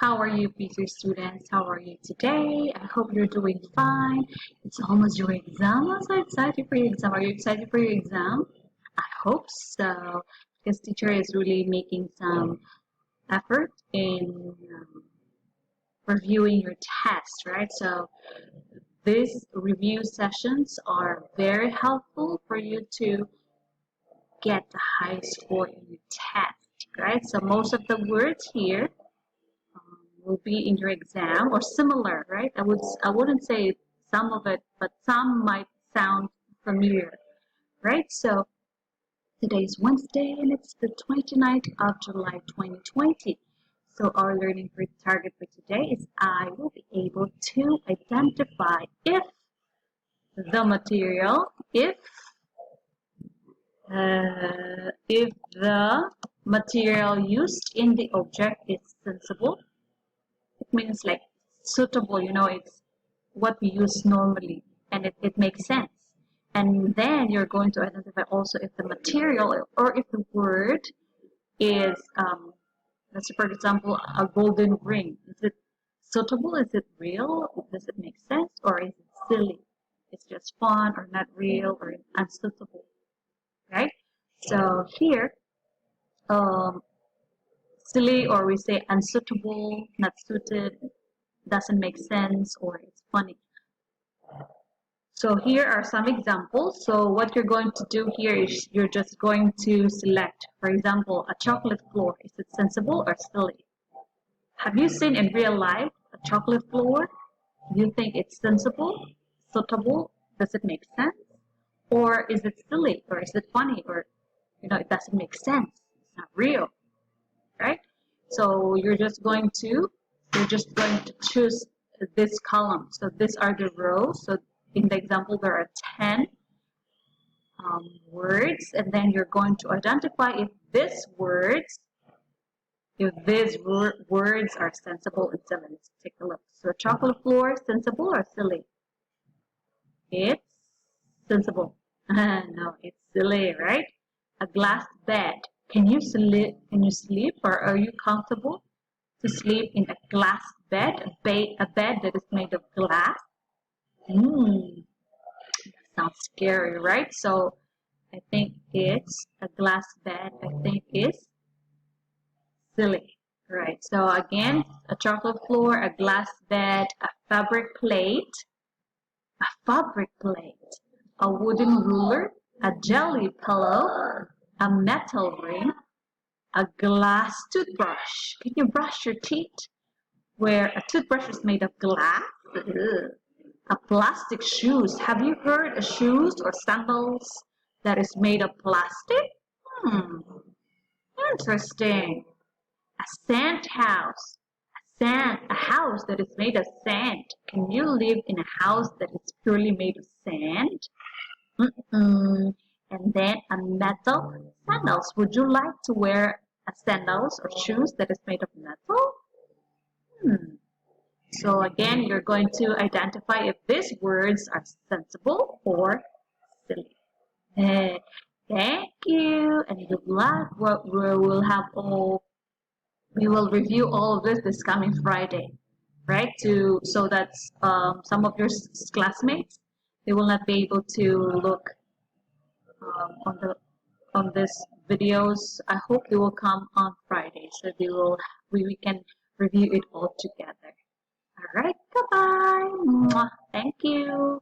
How are you, PG students? How are you today? I hope you're doing fine. It's almost your exam. I'm so excited for your exam. Are you excited for your exam? I hope so, because teacher is really making some effort in reviewing your test, right? So these review sessions are very helpful for you to get the high score in your test, right? So most of the words here will be in your exam or similar, right? I wouldn't say some of it, but some might sound familiar, right? So today is Wednesday and it's the 29th of July 2020. So our learning target for today is I will be able to identify if the material, if the material used in the object is sensible. It means like suitable, it's what we use normally and it makes sense. And then you're going to identify also if the material or if the word is, let's say for example, a golden ring. Is it suitable? Is it real? Does it make sense? Or is it silly? It's just fun or not real or unsuitable, right? So here, silly, or we say unsuitable, not suited, doesn't make sense, or it's funny. So here are some examples. So what you're going to do here is you're just going to select, for example, a chocolate floor. Is it sensible or silly? Have you seen in real life a chocolate floor? Do you think it's sensible, suitable? Does it make sense? Or is it silly? Or is it funny? Or, it doesn't make sense. It's not real, right? So you're just going to choose this column. So these are the rows. So in the example, there are 10 words, and then you're going to identify if these words are sensible and silly. Let's take a look. So chocolate floor, sensible or silly? It's sensible. No, it's silly, right? A glass bed. Can you sleep? Or are you comfortable to sleep in a glass bed, a bed that is made of glass? Sounds scary, right? So I think it's a glass bed. I think is silly, right? So again, a chocolate floor, a glass bed, a fabric plate, a wooden ruler, a jelly pillow, a metal ring, a glass toothbrush. Can you brush your teeth? Where a toothbrush is made of glass. Ugh. A plastic shoes. Have you heard of shoes or sandals that is made of plastic? Interesting. A sand house. A house that is made of sand. Can you live in a house that is purely made of sand? And then a metal sandals. Would you like to wear a sandals or shoes that is made of metal? So again, you're going to identify if these words are sensible or silly. Thank you and good luck. We will review all of this coming Friday, right? So that some of your classmates, they will not be able to look on this videos. I hope they will come on Friday, so we can review it all together. All right, goodbye. Thank you.